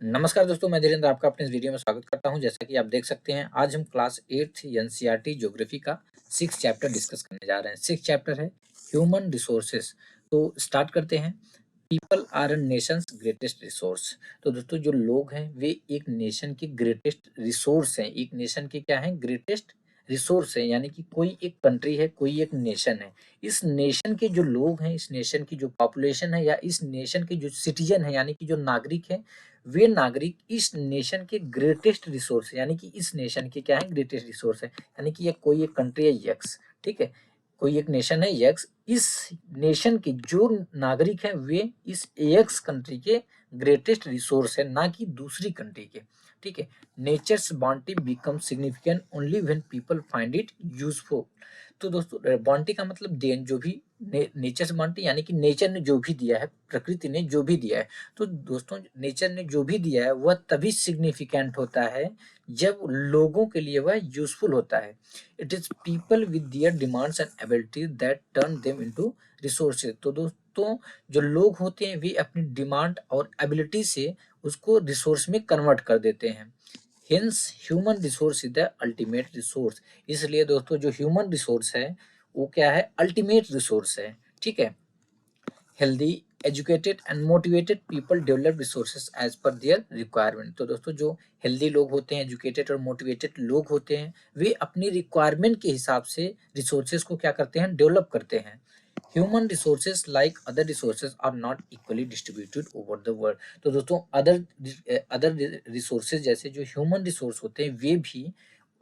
नमस्कार दोस्तों, मैं धीरेन्द्र आपका अपने इस वीडियो में स्वागत करता हूं। जैसा कि आप देख सकते हैं, आज हम क्लास 8th एनसीईआरटी ज्योग्राफी का 6 चैप्टर डिस्कस करने जा रहे हैं। 6 चैप्टर है ह्यूमन रिसोर्सेस। तो स्टार्ट करते हैं। People are nation's greatest resource. तो दोस्तों, जो लोग हैं वे एक नेशन के ग्रेटेस्ट रिसोर्स हैं। एक नेशन के क्या है? ग्रेटेस्ट रिसोर्स है। यानी कि कोई एक कंट्री है, कोई एक नेशन है। इस नेशन के जो लोग हैं, इस नेशन की जो पॉपुलेशन है या इस नेशन के जो सिटीजन है यानी कि जो नागरिक है, वे नागरिक इस नेशन के ग्रेटेस्ट रिसोर्स है। यानी कि इस नेशन के क्या है? ग्रेटेस्ट रिसोर्स है। यानी कि ये कोई एक कंट्री है यक्स, ठीक है, कोई एक नेशन है यक्स। इस नेशन के जो नागरिक हैं वे इस एक्स कंट्री के ग्रेटेस्ट रिसोर्स है, ना कि दूसरी कंट्री के। ठीक है। Nature's bounty become significant only when people find it useful. तो दोस्तों, बॉन्टी का मतलब देन, जो भी नेचर्स बॉन्टी यानी कि नेचर ने जो भी दिया है, प्रकृति ने जो भी दिया है। तो दोस्तों, नेचर ने जो भी दिया है वह तभी सिग्निफिकेंट होता है जब लोगों के लिए वह यूजफुल होता है। It is people with their demands and abilities that turn them into resources. तो दोस्तों, जो लोग होते हैं वे अपनी डिमांड और एबिलिटी से उसको रिसोर्स में कन्वर्ट कर देते हैं। Hints human resource is the ultimate resource. इसलिए दोस्तों, जो ह्यूमन रिसोर्स है वो क्या है? अल्टीमेट रिसोर्स है। ठीक है। Healthy, educated and motivated people develop resources as per their requirement. तो दोस्तों, जो हेल्दी लोग होते हैं, एजुकेटेड और मोटिवेटेड लोग होते हैं, वे अपनी रिक्वायरमेंट के हिसाब से रिसोर्सेज को क्या करते हैं? डेवलप करते हैं। Human resources like other resources are not equally distributed over the world. तो दोस्तों, अदर रिसोर्सेज जैसे जो ह्यूमन रिसोर्स होते हैं वे भी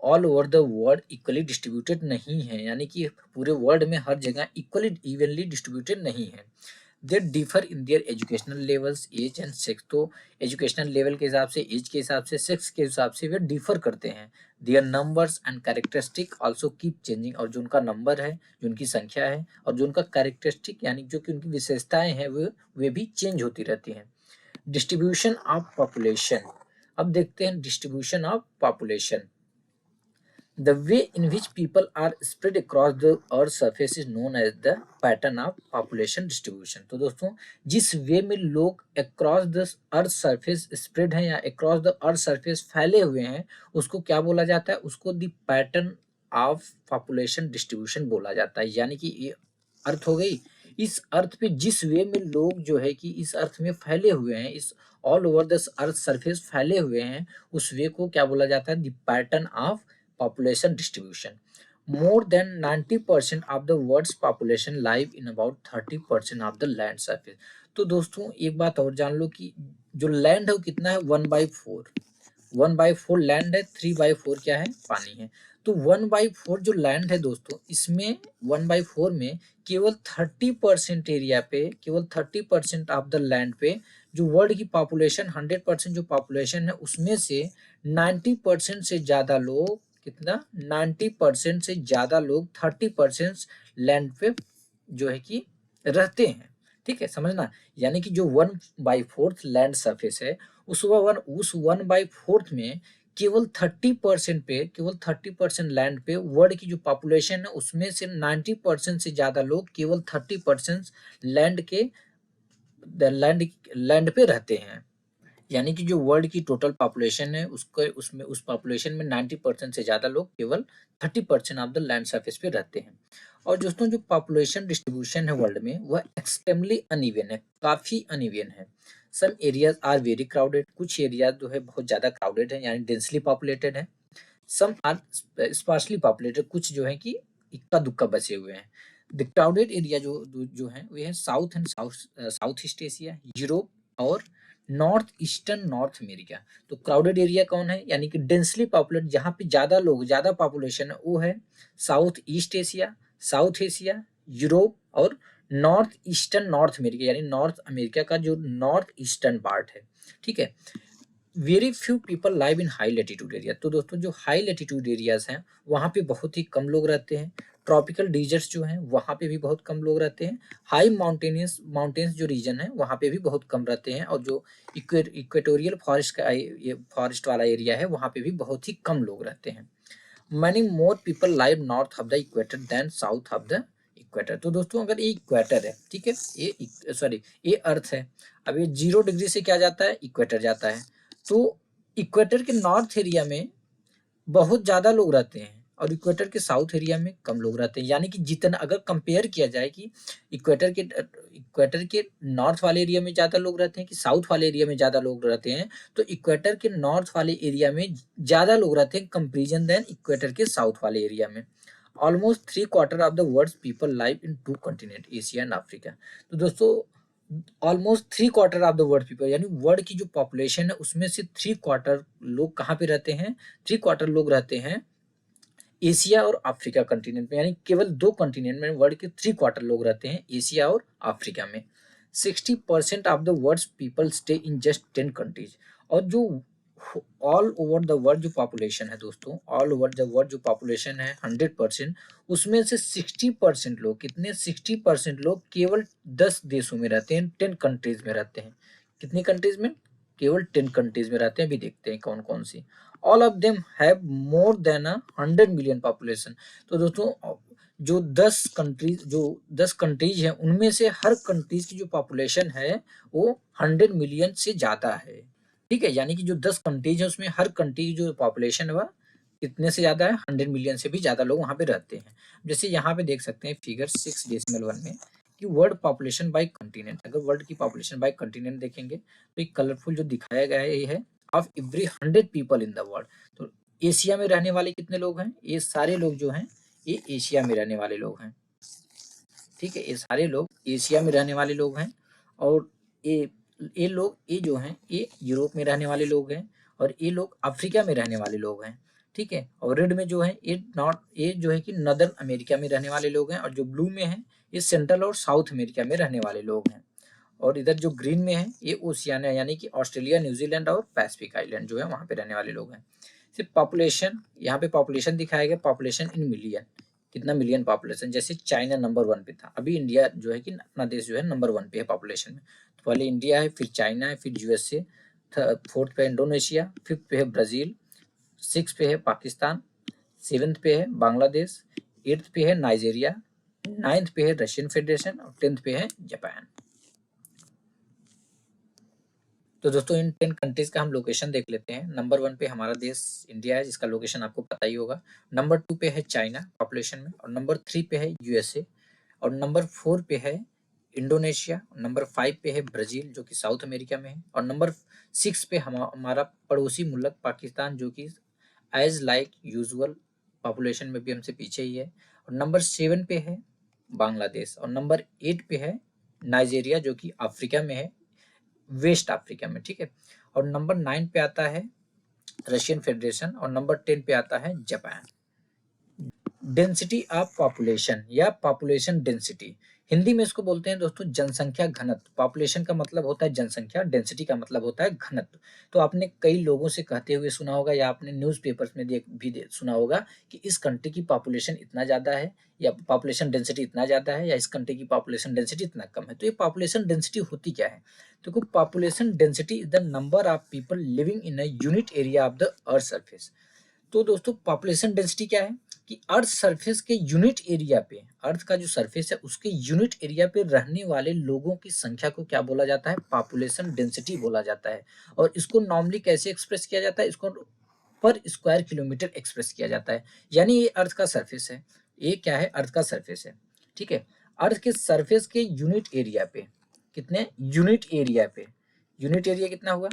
all over the world equally distributed नहीं है। यानी कि पूरे वर्ल्ड में हर जगह इक्वली इवनली डिस्ट्रीब्यूटेड नहीं है। They differ in their educational levels, age and sex. तो एजुकेशनल लेवल के हिसाब से, एज के हिसाब से, सेक्स के हिसाब से वे डिफर करते हैं। Their numbers and characteristic also keep changing. और जो उनका नंबर है, जो उनकी संख्या है, और जो उनका कैरेक्टरिस्टिक यानी जो कि उनकी विशेषताएं हैं वे भी चेंज होती रहती हैं। Distribution of population. अब देखते हैं distribution of population. The way in which people are spread across the earth surface is known as the pattern of population distribution। तो दोस्तों, जिस वे में लोग across the earth surface spread हैं या across the earth surface फैले हुए हैं, उसको क्या बोला जाता है? उसको the pattern of population distribution बोला जाता है। यानी कि ये अर्थ हो गई। इस अर्थ पे जिस वे में लोग जो है कि इस अर्थ में फैले हुए हैं, इस all over the earth surface फैले हुए हैं, उस वे को क्या बोला जाता है? The pattern of population distribution. More than 90% of the world's population live in about 30% of the land surface। तो दोस्तों, एक बात और जान लो कि जो लैंड है वो कितना है? 1/4। 1/4 लैंड है, 3/4 क्या है? पानी है। तो 1/4 जो लैंड है दोस्तों, इसमें 1/4 में केवल 30% एरिया पे, केवल 30% ऑफ द लैंड पे जो वर्ल्ड की पॉपुलेशन, 100% जो पॉपुलेशन है उसमें से 90% से ज्यादा लोग, कितना? 90% से ज्यादा लोग 30% लैंड पे जो है कि रहते हैं। ठीक है, समझना। यानी कि जो 1/4 लैंड सरफेस है, उस 1/4 में केवल 30% पे, केवल 30% लैंड पे वर्ल्ड की जो पॉपुलेशन है उसमें से 90% से ज्यादा लोग केवल 30% लैंड के लैंड लैंड पे रहते हैं। यानी कि जो वर्ल्ड की टोटल पॉपुलेशन है उसको, उसमें उस पॉपुलेशन में 90% से ज्यादा लोग केवल 30% ऑफ द लैंड सरफेस पे रहते हैं। और दोस्तों, जो पॉपुलेशन डिस्ट्रीब्यूशन है वर्ल्ड में वह एक्सट्रीमली अनइवन है, काफी अनइवन है। Some areas are very crowded. कुछ एरिया जो है बहुत ज्यादा क्राउडेड है यानी डेंसली पॉपुलेटेड है। Some are sparsely populated. कुछ जो है कि इक्का दुक्का बचे हुए हैं। द क्राउडेड एरिया जो है वे है south and south east Asia, Europe और नॉर्थ ईस्टर्न नॉर्थ अमेरिका। तो क्राउडेड एरिया कौन है? यानी कि डेंसली पॉपुलेट, जहाँ पे ज्यादा लोग, ज्यादा पॉपुलेशन है, वो है south east Asia, south Asia, Europe और नॉर्थ ईस्टर्न नॉर्थ अमेरिका, यानी नॉर्थ अमेरिका का जो नॉर्थ ईस्टर्न पार्ट है। ठीक है। वेरी फ्यू पीपल लाइव इन हाई लेटीट्यूड एरिया। तो दोस्तों, जो हाई लेटीट्यूड एरियाज हैं वहाँ पे बहुत ही कम लोग रहते हैं। ट्रॉपिकल डिजर्ट्स जो हैं वहाँ पे भी बहुत कम लोग रहते हैं। हाई माउंटेन्स जो रीजन है वहाँ पे भी बहुत कम रहते हैं। और जो इक्वेटोरियल फॉरेस्ट का ये फॉरेस्ट वाला एरिया है वहाँ पे भी बहुत ही कम लोग रहते हैं। Many more people live north of the equator than south of the equator. तो दोस्तों, अगर ये इक्वेटर है, ठीक है, ये अर्थ है। अब ये 0 डिग्री से क्या जाता है? इक्वेटर जाता है। तो इक्वेटर के नॉर्थ एरिया में बहुत ज़्यादा लोग रहते हैं और इक्वेटर के साउथ एरिया में कम लोग रहते हैं। यानी कि जितना अगर कंपेयर किया जाए कि इक्वेटर के नॉर्थ वाले एरिया में ज़्यादा लोग रहते हैं कि साउथ वाले एरिया में ज़्यादा लोग रहते हैं, तो इक्वेटर के नॉर्थ वाले एरिया में ज़्यादा लोग रहते हैं कंपेरिजन देन इक्वेटर के साउथ वाले एरिया में। Almost 3/4 of the world's people live in 2 continent, Asia and Africa. तो दोस्तों almost 3/4 of the world people, यानी वर्ल्ड की जो पॉपुलेशन है उसमें से 3/4 लोग कहाँ पे रहते हैं? 3/4 लोग रहते हैं एशिया और अफ्रीका कॉन्टिनेंट में। यानी केवल 2 कॉन्टिनेंट में वर्ल्ड के 3/4 लोग रहते हैं, एशिया और अफ्रीका में। 60% of the world's people stay in just 10 countries. और जो ऑल ओवर द वर्ल्ड जो पॉपुलेशन है दोस्तों, ऑल ओवर द वर्ल्ड जो पॉपुलेशन है 100%, उसमें से 60% लोग, कितने? 60% लोग केवल 10 देशों में रहते हैं, 10 कंट्रीज में रहते हैं। कितनी कंट्रीज में? केवल 10 कंट्रीज में रहते हैं। अभी देखते हैं कौन कौन सी। All of them have more than 100 million population. तो दोस्तों जो 10 कंट्रीज हैं उनमें से हर कंट्रीज की जो पॉपुलेशन है वो 100 मिलियन से ज्यादा है। ठीक है, यानी कि जो 10 कंट्रीज है उसमें हर कंट्री की जो पॉपुलेशन है वह कितने से ज्यादा है? 100 मिलियन से भी ज्यादा लोग वहां पे रहते हैं। जैसे यहाँ पे देख सकते हैं फिगर 6.1 में कि वर्ल्ड पॉपुलेशन बाय कंटिनेंट। अगर वर्ल्ड की पॉपुलेशन बाय कंटिनेंट देखेंगे तो एक कलरफुल जो दिखाया गया है ये है of every 100 people in the world. तो एशिया में रहने वाले कितने लोग हैं? ये सारे लोग जो हैं ये एशिया में रहने वाले लोग हैं। ठीक है, ये सारे लोग एशिया में रहने वाले लोग हैं। और ये लोग, ये जो हैं ये यूरोप में रहने वाले लोग हैं और ये लोग अफ्रीका में रहने वाले लोग हैं। ठीक है, और रेड में जो है ये जो है कि नदर्न अमेरिका में रहने वाले लोग हैं और जो ब्लू में है ये सेंट्रल और साउथ अमेरिका में रहने वाले लोग हैं। और इधर जो ग्रीन में है ये ओशियाना, यानी कि ऑस्ट्रेलिया, न्यूजीलैंड और पैसिफिक आइलैंड जो है वहां पे रहने वाले लोग हैं। सिर्फ पॉपुलेशन, यहाँ पे पॉपुलेशन दिखाया गया, पॉपुलेशन इन मिलियन, कितना मिलियन पॉपुलेशन। जैसे चाइना नंबर 1 पे था, अभी इंडिया जो है कि अपना देश जो है नंबर 1 पे है पॉपुलेशन में। तो पहले इंडिया है, फिर चाइना है, फिर यूएसए, 4th पे इंडोनेशिया, 5th पे है ब्राजील, 6th पे है पाकिस्तान, 7th पे है बांग्लादेश, 8th पे है नाइजीरिया, 9th पे है रशियन फेडरेशन और 10th पे है जापान। तो दोस्तों इन 10 कंट्रीज का हम लोकेशन देख लेते हैं। नंबर 1 पे हमारा देश इंडिया है जिसका लोकेशन आपको पता ही होगा। नंबर 2 पे है चाइना पॉपुलेशन में, और नंबर 3 पे है यूएसए, और नंबर 4 पे है इंडोनेशिया, नंबर 5 पे है ब्राजील जो कि साउथ अमेरिका में है, और नंबर 6 पे हमारा पड़ोसी मुल्क पाकिस्तान जो कि एज लाइक यूजुअल पॉपुलेशन में भी हमसे पीछे ही है, और नंबर 7 पे है बांग्लादेश, और नंबर 8 पे है नाइजीरिया जो कि अफ्रीका में है, वेस्ट अफ्रीका में। ठीक है, और नंबर 9 पे आता है रशियन फेडरेशन, और नंबर 10 पे आता है जापान। डेंसिटी ऑफ पॉपुलेशन या पॉपुलेशन डेंसिटी, हिंदी में इसको बोलते हैं दोस्तों जनसंख्या घनत्व। पॉपुलेशन का मतलब होता है जनसंख्या, डेंसिटी का मतलब होता है घनत्व। तो आपने कई लोगों से कहते हुए सुना होगा या आपने न्यूज़पेपर्स में सुना होगा कि इस कंट्री की पॉपुलेशन इतना ज़्यादा है या पॉपुलेशन डेंसिटी इतना ज़्यादा है या इस कंट्री की पॉपुलेशन डेंसिटी इतना कम है। तो ये पॉपुलेशन डेंसिटी होती क्या है? तो population density is the number of people living in a unit area of the earth surface. तो दोस्तों पॉपुलेशन डेंसिटी क्या है कि अर्थ सरफेस के यूनिट एरिया पे, अर्थ का जो सरफेस है उसके यूनिट एरिया पे रहने वाले लोगों की संख्या को क्या बोला जाता है? पॉपुलेशन डेंसिटी बोला जाता है। और इसको नॉर्मली कैसे एक्सप्रेस किया जाता है? इसको पर स्क्वायर किलोमीटर एक्सप्रेस किया जाता है। यानी ये अर्थ का सरफेस है, ये क्या है? अर्थ का सरफेस है। ठीक है, अर्थ के सरफेस के यूनिट एरिया पे कितने? यूनिट एरिया पे, यूनिट एरिया कितना हुआ?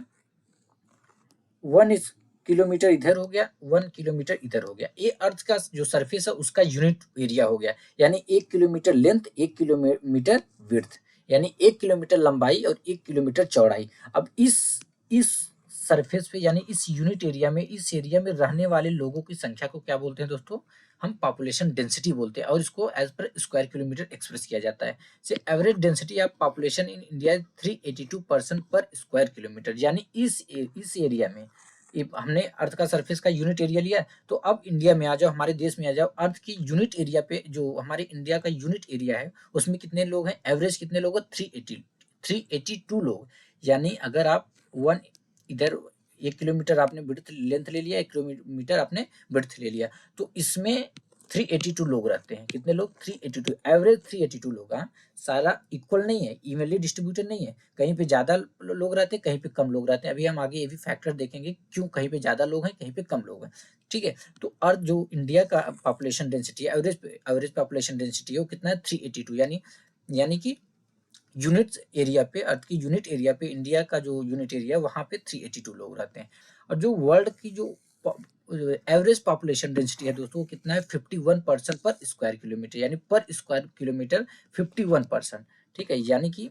1 किलोमीटर इधर हो गया, 1 किलोमीटर इधर हो गया। ये अर्थ का जो सरफेस है उसका यूनिट एरिया हो गया। यानी 1 किलोमीटर लेंथ, 1 किलोमीटर विड्थ, यानी 1 किलोमीटर लंबाई और 1 किलोमीटर चौड़ाई। अब इस सरफेस पे यानी इस यूनिट एरिया में, इस एरिया में रहने वाले लोगों की संख्या को क्या बोलते हैं दोस्तों? हम पॉपुलेशन डेंसिटी बोलते हैं, और इसको as per square kilometre express किया जाता है। से average density of population in India 382 person पर स्क्वायर किलोमीटर। यानी इस एरिया में हमने अर्थ का सरफेस का यूनिट एरिया लिया। तो अब इंडिया में आ जाओ, हमारे देश में आ जाओ, अर्थ की यूनिट एरिया पे जो हमारे इंडिया का यूनिट एरिया है उसमें कितने लोग हैं? एवरेज कितने लोग हैं? 382 लोग। यानी अगर आप 1 इधर 1 किलोमीटर आपने विड्थ लेंथ ले लिया, 1 किलोमीटर आपने विड्थ ले लिया, तो इसमें 382 लोग रहते हैं। कितने लोग? 382, एवरेज 382 लोग। हाँ, सारा इक्वल नहीं है, इवनली डिस्ट्रीब्यूटेड नहीं है, कहीं पे ज्यादा लोग रहते हैं, कहीं पे कम लोग रहते हैं। अभी हम आगे ये भी फैक्टर देखेंगे क्यों कहीं पे ज्यादा लोग हैं, कहीं पे कम लोग हैं। ठीक है, तो अर्थ जो इंडिया का पॉपुलेशन डेंसिटी है, एवरेज पॉपुलेशन डेंसिटी है, वो कितना है? 382, यानी कि यूनिट एरिया पे, अर्थ की यूनिट एरिया पे, इंडिया का जो यूनिट एरिया वहां पे 382 लोग रहते हैं। और जो वर्ल्ड की जो एवरेज पॉपुलेशन डेंसिटी है दोस्तों, वो कितना है? 51% पर स्क्वायर किलोमीटर, यानी पर स्क्वायर किलोमीटर 51%। ठीक है, यानी कि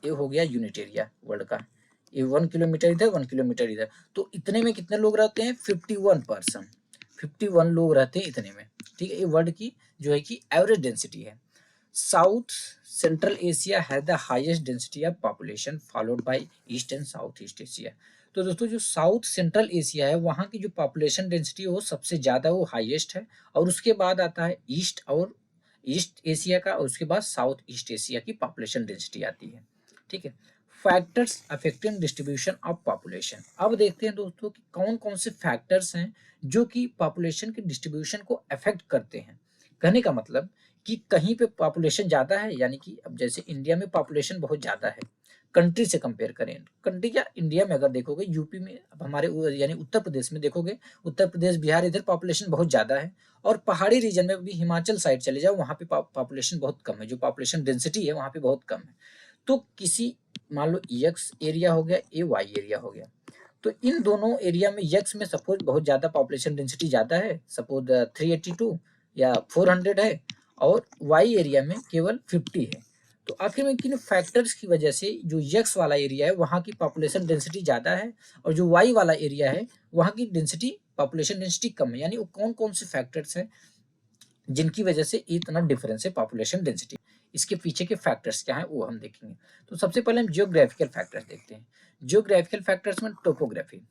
ये हो गया यूनिट एरिया वर्ल्ड का। ये 1 किलोमीटर इधर, 1 किलोमीटर इधर, तो इतने में कितने लोग रहते हैं? 51%, 51 लोग रहते हैं इतने में। ठीक है, ये वर्ल्ड की जो है कि एवरेज डेंसिटी है। South central Asia has the highest density of population followed by east and south east Asia. तो दोस्तों जो साउथ सेंट्रल एशिया है, वहाँ की जो पॉपुलेशन डेंसिटी है वो सबसे ज़्यादा, वो हाईएस्ट है। और उसके बाद आता है ईस्ट और ईस्ट एशिया का, और उसके बाद साउथ ईस्ट एशिया की पॉपुलेशन डेंसिटी आती है। ठीक है, factors affecting distribution of population. अब देखते हैं दोस्तों कि कौन कौन से फैक्टर्स हैं जो कि पॉपुलेशन के डिस्ट्रीब्यूशन को अफेक्ट करते हैं। कहने का मतलब कि कहीं पे पॉपुलेशन ज़्यादा है, यानी कि अब जैसे इंडिया में पॉपुलेशन बहुत ज़्यादा है, कंट्री से कंपेयर करें, कंट्री या इंडिया में अगर देखोगे, यूपी में, अब हमारे यानी उत्तर प्रदेश में देखोगे, उत्तर प्रदेश बिहार इधर पॉपुलेशन बहुत ज़्यादा है। और पहाड़ी रीजन में भी हिमाचल साइड चले जाओ, वहाँ पे पॉपुलेशन बहुत कम है, जो पॉपुलेशन डेंसिटी है वहाँ पे बहुत कम है। तो किसी, मान लो एक्स एरिया हो गया, ए वाई एरिया हो गया, तो इन दोनों एरिया में एक्स में सपोज बहुत ज़्यादा पॉपुलेशन डेंसिटी ज़्यादा है, सपोज 382 या 400 है, और वाई एरिया में केवल 50 है। तो आखिर में किन फैक्टर्स की वजह से जो यक्स वाला एरिया है वहाँ की पॉपुलेशन डेंसिटी ज़्यादा है, और जो वाई वाला एरिया है वहाँ की डेंसिटी, पॉपुलेशन डेंसिटी कम है, यानी वो कौन कौन से फैक्टर्स हैं जिनकी वजह से इतना डिफरेंस है पॉपुलेशन डेंसिटी। इसके पीछे के फैक्टर्स क्या हैं वो हम देखेंगे। तो सबसे पहले हम जियोग्राफिकल फैक्टर्स देखते हैं। जियोग्राफिकल फैक्टर्स में टोपोग्राफी।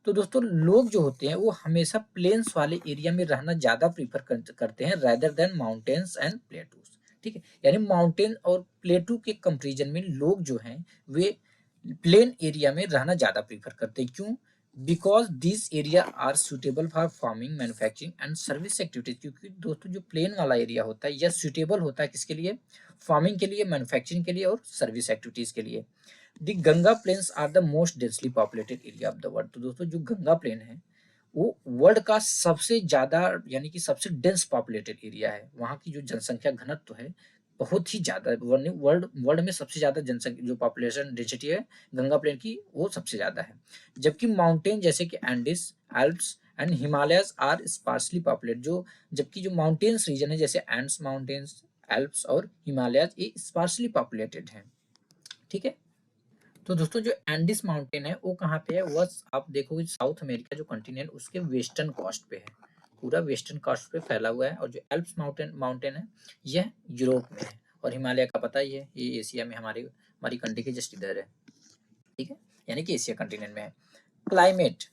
तो दोस्तों लोग जो होते हैं वो हमेशा प्लेन्स वाले एरिया में रहना ज़्यादा प्रीफर करते हैं rather than mountains and plateaus. ठीक है, यानी माउंटेन और प्लेटू के कंपेरिजन में लोग जो हैं वे प्लेन एरिया में रहना ज़्यादा प्रीफर करते हैं। क्यों? Because this area are suitable for farming, manufacturing and service activities. क्योंकि दोस्तों जो प्लेन वाला एरिया होता है यह सुटेबल होता है किसके लिए? फार्मिंग के लिए, मैन्युफैक्चरिंग के लिए और सर्विस एक्टिविटीज के लिए। The Ganga plains are the most densely populated area of the world. तो दोस्तों जो गंगा प्लेन है वो वर्ल्ड का सबसे ज्यादा, यानी कि सबसे डेंस पॉपुलेटेड एरिया है। वहाँ की जो जनसंख्या घनत्व है बहुत ही ज्यादा है, वर्ल्ड वर्ल्ड में सबसे ज्यादा जनसंख्या, जो पॉपुलेशन डेंसिटी है गंगा प्लेन की, वो सबसे ज्यादा है। जबकि माउंटेन जैसे कि Andes, Alps and Himalayas are sparsely populate. जबकि जो माउंटेन्स रीजन है जैसे एंड्स माउंटेन्स, एल्प्स और हिमालयस, ये स्पार्सली पॉपुलेटेड है। ठीक है, तो दोस्तों जो एंडिस माउंटेन है वो कहाँ पे है? वह आप देखोगे साउथ अमेरिका जो कंटिनेंट उसके वेस्टर्न कोस्ट पे है, पूरा वेस्टर्न कोस्ट पे फैला हुआ है। और जो एल्प्स माउंटेन माउंटेन है यह यूरोप में है, और हिमालय का पता ही है ये एशिया में, हमारी कंट्री के जस्ट इधर है। ठीक है, यानी कि एशिया कंटिनेंट में है। क्लाइमेट।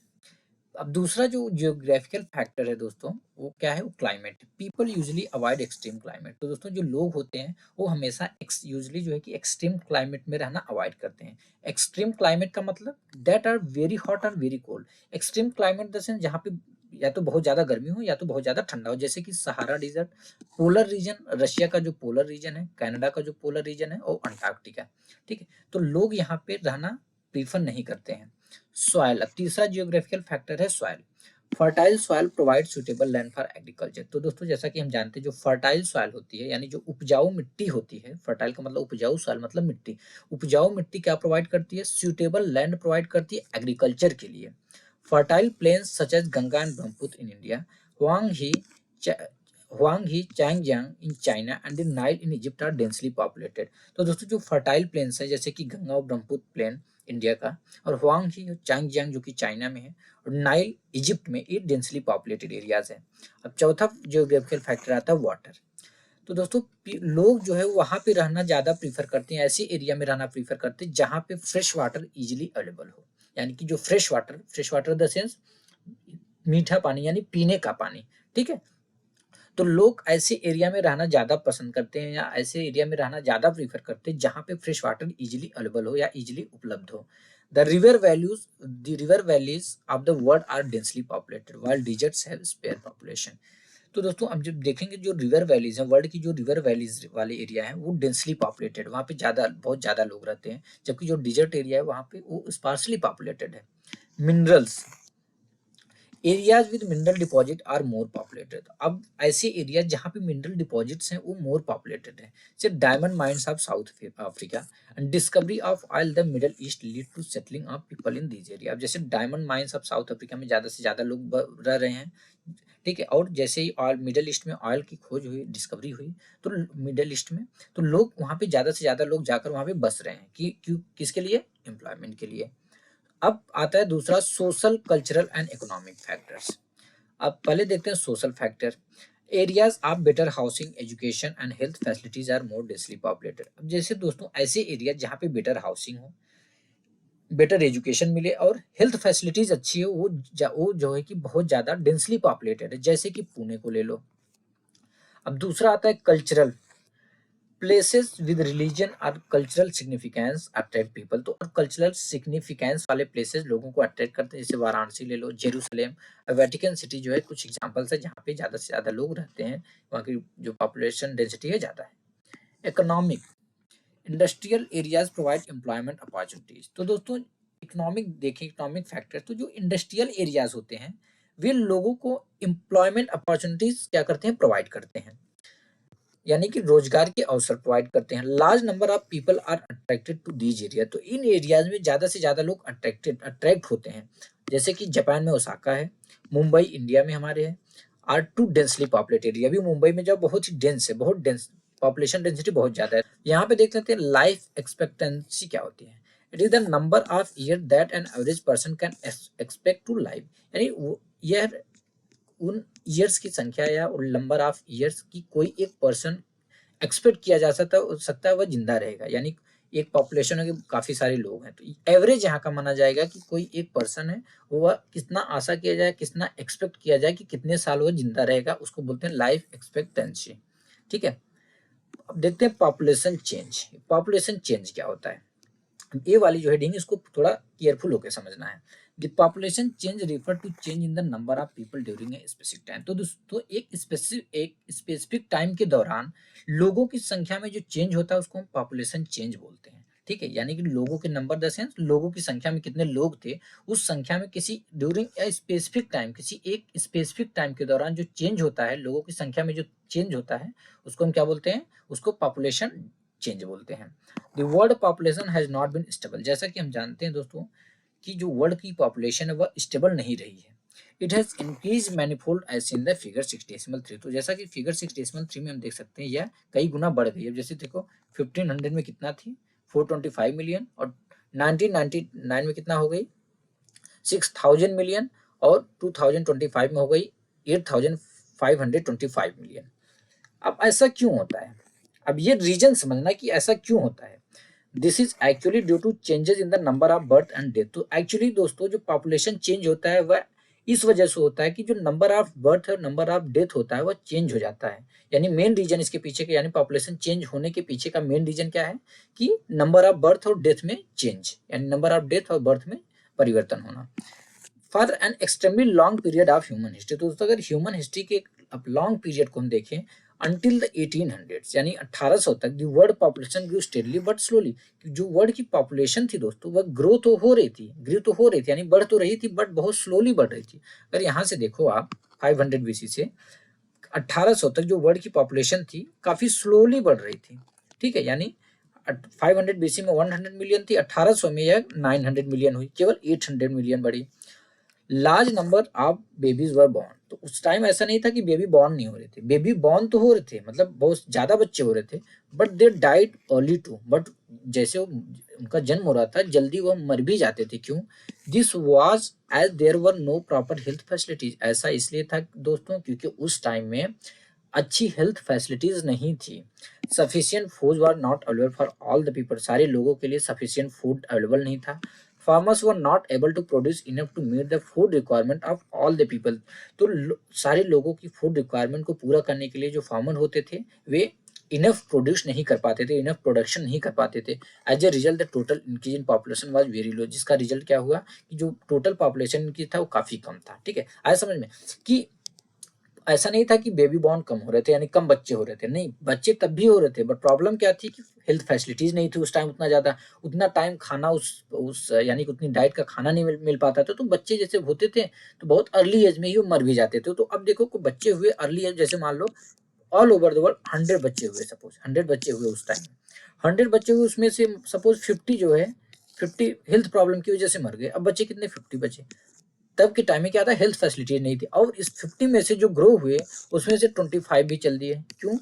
अब दूसरा जो जियोग्राफिकल फैक्टर है दोस्तों वो क्या है? वो climate. People usually avoid extreme climate. तो दोस्तों जो लोग होते हैं वो हमेशा यूजुअली जो है कि एक्सट्रीम क्लाइमेट में रहना अवॉइड करते हैं। एक्सट्रीम क्लाइमेट का मतलब दैट आर वेरी हॉट और very cold. Extreme climate the sense जहाँ पे या तो बहुत ज्यादा गर्मी हो या तो बहुत ज्यादा ठंडा हो, जैसे कि Sahara desert, polar region, Russia का जो पोलर रीजन है, कनाडा का जो पोलर रीजन है, और अंटार्कटिका। ठीक है, तो लोग यहाँ पे रहना प्रीफर नहीं करते हैं। सॉइल। अब तीसरा जियोग्राफिकल फैक्टर है soil. Fertile soil provide suitable land for agriculture. तो दोस्तों जैसा कि हम जानते हैं जो फर्टाइल सॉइल होती है, यानी जो उपजाऊ मिट्टी होती है, फर्टाइल का मतलब उपजाऊ, सॉइल मतलब मिट्टी। उपजाऊ मिट्टी क्या प्रोवाइड करती है? सुटेबल लैंड प्रोवाइड करती है एग्रीकल्चर के लिए। Fertile plains such as Ganga and Brahmaputra in India, Huang He Huang He, Changjiang in China and the Nile in Egypt are densely populated. तो दोस्तों जो फर्टाइल प्लेन्स है जैसे कि गंगा और ब्रह्मपुत्र प्लेन इंडिया का, और हुआंगही और चैंगजियांग जो कि चाइना में है, और नाइल इजिप्ट में, ये डेंसली पॉपुलेटेड एरियाज है। अब चौथा जियोग्राफिकल फैक्टर आता है वाटर। तो दोस्तों लोग जो है वहाँ पे रहना ज़्यादा प्रीफर करते हैं, ऐसे एरिया में रहना प्रीफर करते हैं जहाँ पे फ्रेश वाटर इजीली अवेलेबल हो। यानी कि जो फ्रेश वाटर द सेंस मीठा पानी, यानी पीने का पानी। ठीक है, तो लोग ऐसे एरिया में रहना ज़्यादा पसंद करते हैं, या ऐसे एरिया में रहना ज़्यादा प्रीफर करते हैं जहाँ पे फ्रेश वाटर इजीली अवेलेबल हो या इजीली उपलब्ध हो। The river valleys of the world are densely populated while deserts have spare population. तो दोस्तों अब जब देखेंगे जो रिवर वैलीज हैं, वर्ल्ड की जो रिवर वैलीज वाले एरिया है वो डेंसली पॉपुलेटेड, वहाँ पे बहुत ज़्यादा लोग रहते हैं, जबकि जो डिजर्ट एरिया है वहाँ पे वो स्पार्सली पॉपुलेटेड है। Minerals, areas with mineral deposit are more populated. अब ऐसे एरिया जहाँ पे मिनरल डिपॉजिट्स हैं वो मोर पॉपुलेटेड है। से diamond mines of South Africa and discovery of oil the Middle East lead to settling of people in these area. अब जैसे diamond mines of South Africa में ज़्यादा से ज़्यादा लोग रह रहे हैं, ठीक है, और जैसे ही ऑयल मिडल ईस्ट में ऑयल की खोज हुई, डिस्कवरी हुई, तो मिडल ईस्ट में तो लोग वहाँ पे ज़्यादा से ज़्यादा लोग जाकर वहाँ पे बस रहे हैं कि क्यों, किसके लिए, एम्प्लॉयमेंट के लिए। अब आता है दूसरा social cultural and economic factors. अब पहले देखते हैं social factor. Areas of better housing, education and health facilities are more densely populated. अब जैसे दोस्तों ऐसे एरिया जहाँ पे बेटर हाउसिंग हो, बेटर एजुकेशन मिले और हेल्थ फैसिलिटीज अच्छी हो, वो जो है कि बहुत ज़्यादा डेंसली पॉपुलेटेड है, जैसे कि पुणे को ले लो। अब दूसरा आता है कल्चरल। प्लेसेस विद रिलीजन और कल्चरल सिग्निफिकेंस अट्रैक्ट पीपल। तो कल्चरल सिग्निफिकेंस वाले प्लेसेस लोगों को अट्रैक्ट करते हैं, जैसे वाराणसी ले लो, जेरूसलेम, वेटिकन सिटी जो है, कुछ एग्जांपल्स है जहाँ पे ज़्यादा से ज़्यादा लोग रहते हैं, वहाँ की जो पॉपुलेशन डेंसिटी है ज़्यादा है। Economic, industrial areas provide employment opportunities. तो दोस्तों इकोनॉमिक देखें, इकोनॉमिक फैक्टर, तो जो इंडस्ट्रियल एरियाज होते हैं वे लोगों को एम्प्लॉयमेंट अपॉर्चुनिटीज क्या करते हैं, प्रोवाइड करते हैं, यानी कि रोजगार के अवसर प्रोवाइड करते हैं। Large number of people are attracted to these area. तो इन एरियाज में ज्यादा से ज्यादा लोग अट्रैक्ट होते हैं, जैसे कि जापान में ओसाका है, मुंबई इंडिया में हमारे है, are two densely populated area. अभी मुंबई में जब बहुत ही डेंस है, बहुत डेंस, पॉपुलेशन डेंसिटी बहुत ज्यादा है। यहाँ पे देख लेते हैं लाइफ एक्सपेक्टेंसी क्या होती है। It is the number of year that an average person can expect to life, यानी यह उन ईयर्स की संख्या या नंबर ऑफ ईयर्स की कोई एक पर्सन एक्सपेक्ट किया जा सकता है वह जिंदा रहेगा। यानी एक पॉपुलेशन है कि काफी सारे लोग हैं, तो एवरेज यहाँ का माना जाएगा कि कोई एक पर्सन है, वह कितना आशा किया जाए, कितना एक्सपेक्ट किया जाए कि कितने साल वह जिंदा रहेगा, उसको बोलते हैं लाइफ एक्सपेक्टेंसी। ठीक है, अब देखते हैं पॉपुलेशन चेंज। पॉपुलेशन चेंज क्या होता है, ये वाली जो हेडिंग इसको थोड़ा केयरफुल होकर समझना है। The population change refer to change in the number of people during a specific time. तो दोस्तों एक स्पेसिफिक टाइम के दौरान लोगों की संख्या में जो चेंज होता है उसको हम पॉपुलेशन चेंज बोलते हैं। ठीक है, यानी कि लोगों के नंबर द सेंस लोगों की संख्या में कितने लोग थे, उस संख्या में किसी ड्यूरिंग ए स्पेसिफिक टाइम, किसी एक स्पेसिफिक टाइम के दौरान जो चेंज होता है, लोगों की संख्या में जो चेंज होता है उसको हम क्या बोलते हैं, उसको पॉपुलेशन चेंज बोलते हैं। The world population has not been stable. जैसा कि हम जानते हैं दोस्तों कि जो वर्ल्ड की पॉपुलेशन है वह स्टेबल नहीं रही है। It has increase manifold as seen the figure 6.3। तो जैसा कि फिगर 6.3 में हम देख सकते हैं यह कई गुना बढ़ गई है। जैसे देखो 1500 में कितना थी, 425 मिलियन, और 1999 में कितना हो गई, 6000 मिलियन, और 2025 में हो गई 8525 मिलियन। अब ऐसा क्यों होता है, अब ये रीजन समझना कि ऐसा क्यों होता है। This is actually due to changes in the number of birth and death. तो एक्चुअली दोस्तों जो पॉपुलेशन चेंज होता है वह इस वजह से होता है कि जो नंबर ऑफ बर्थ और नंबर ऑफ डेथ होता है वह चेंज हो जाता है। यानी मेन रीजन इसके पीछे का, यानी पॉपुलेशन चेंज होने के पीछे का मेन रीजन क्या है कि नंबर ऑफ बर्थ और डेथ में चेंज, यानी नंबर ऑफ डेथ और बर्थ में परिवर्तन होना। For an extremely long period of human history. तो दोस्तों अगर ह्यूमन हिस्ट्री के लॉन्ग पीरियड को हम देखें अंटिल द 1800s, यानी 1800 तक, the world population grow steadily but slowly. जो वर्ल्ड की पॉपुलेशन थी दोस्तों वह ग्रो तो हो रही थी, यानी बढ़ तो रही थी बट बहुत स्लोली बढ़ रही थी। अगर यहाँ से देखो आप 500 बीसी से 1800 तक जो वर्ल्ड की पॉपुलेशन थी काफी स्लोली बढ़ रही थी। ठीक है, यानी 500 बीसी में 100 मिलियन थी, 1800 में यह 900 मिलियन हुई, केवल 800 मिलियन बढ़ी। Large number of babies were born. तो उस टाइम ऐसा नहीं था कि बेबी बॉर्न नहीं हो रहे थे, बेबी बॉर्न तो हो रहे थे, मतलब बहुत ज्यादा बच्चे हो रहे थे, but they died early too. But जैसे उनका जन्म हो रहा था जल्दी वह मर भी जाते थे। क्यों? This was as there were no proper health facilities. ऐसा इसलिए था दोस्तों क्योंकि उस टाइम में अच्छी हेल्थ फैसिलिटीज नहीं थी। Sufficient food were not available for all the people. सारे लोगों के लिए सफिशियंट फूड अवेलेबल नहीं था। Farmers were not able to produce enough to meet the food requirement of all the people. तो सारे लोगों की फूड रिक्वायरमेंट को पूरा करने के लिए जो फार्मर होते थे वे इनफ प्रोड्यूस नहीं कर पाते थे, इनफ प्रोडक्शन नहीं कर पाते थे। As a result the total increase in population was very low. जिसका रिजल्ट क्या हुआ कि जो टोटल पॉपुलेशन इनकी था वो काफी कम था। ठीक है, आया समझ में कि ऐसा नहीं था कि बेबी बॉर्न कम हो रहे थे यानी कम बच्चे हो रहे थे, नहीं, बच्चे तब भी हो रहे थे, बट प्रॉब्लम क्या थी कि हेल्थ फैसिलिटीज नहीं थी उस टाइम उतना ज़्यादा, उतना टाइम खाना उस यानी कि उतनी डाइट का खाना नहीं मिल पाता था, तो बच्चे जैसे होते थे तो बहुत अर्ली एज में ही वो मर भी जाते थे। तो अब देखो को बच्चे हुए अर्ली एज, जैसे मान लो ऑल ओवर द वर्ल्ड 100 बच्चे हुए, सपोज 100 बच्चे हुए उस टाइम, 100 बच्चे हुए, उसमें से सपोज 50 जो है 50 हेल्थ प्रॉब्लम की वजह से मर गए। अब बच्चे कितने, 50 बचे। तब के टाइम में क्या था, हेल्थ फैसिलिटी नहीं थी, और इस 50 में से जो ग्रो हुए उसमें से 25 भी चल दिए। क्यों?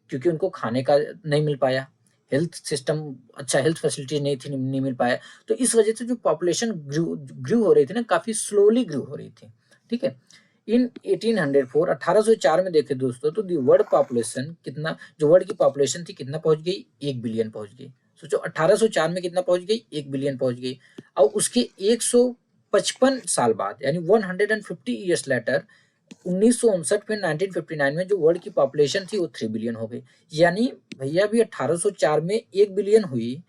क्योंकि उनको खाने का नहीं मिल पाया, हेल्थ सिस्टम अच्छा, हेल्थ फैसिलिटी नहीं थी, नहीं मिल पाया। तो इस वजह से जो पॉपुलेशन ग्रू हो रही थी ना, काफी स्लोली ग्रू हो रही थी। ठीक है। इन 1804 1804 में देखे दोस्तों, तो दी वर्ल्ड पॉपुलेशन कितना, जो वर्ल्ड की पॉपुलेशन थी कितना पहुंच गई, 1 बिलियन पहुंच गई। सोचो 1804 में कितना पहुंच गई, 1 बिलियन पहुंच गई। और उसके 155 साल बाद यानी 150 ईयर्स लेटर 1959 में 1959 में जो वर्ल्ड की पॉपुलेशन थी वो 3 बिलियन हो गई। यानी भैया भी 1804 में 1 बिलियन हुई,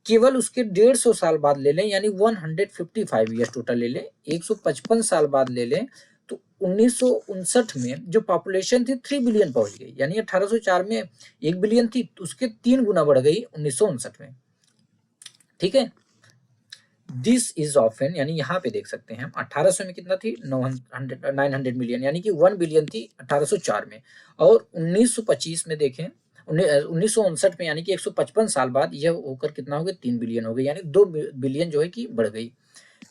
केवल उसके 150 साल बाद ले लें यानी 155 ईयर्स टोटल ले लें, 155 साल बाद ले लें, तो 1959 में जो पॉपुलेशन थी 3 बिलियन पहुंच गई। यानी 1804 में 1 बिलियन थी तो उसके 3 गुना बढ़ गई 1959 में। ठीक है। दिस इज ऑफन, यानी यहाँ पे देख सकते हैं हम 1800 में कितना थी, 900 मिलियन, यानी कि 1 बिलियन थी 1804 में। और 1925 में देखें, 1959 में, यानी कि 155 साल बाद यह होकर कितना हो गया, 3 बिलियन हो गई, यानी 2 बिलियन जो है कि बढ़ गई।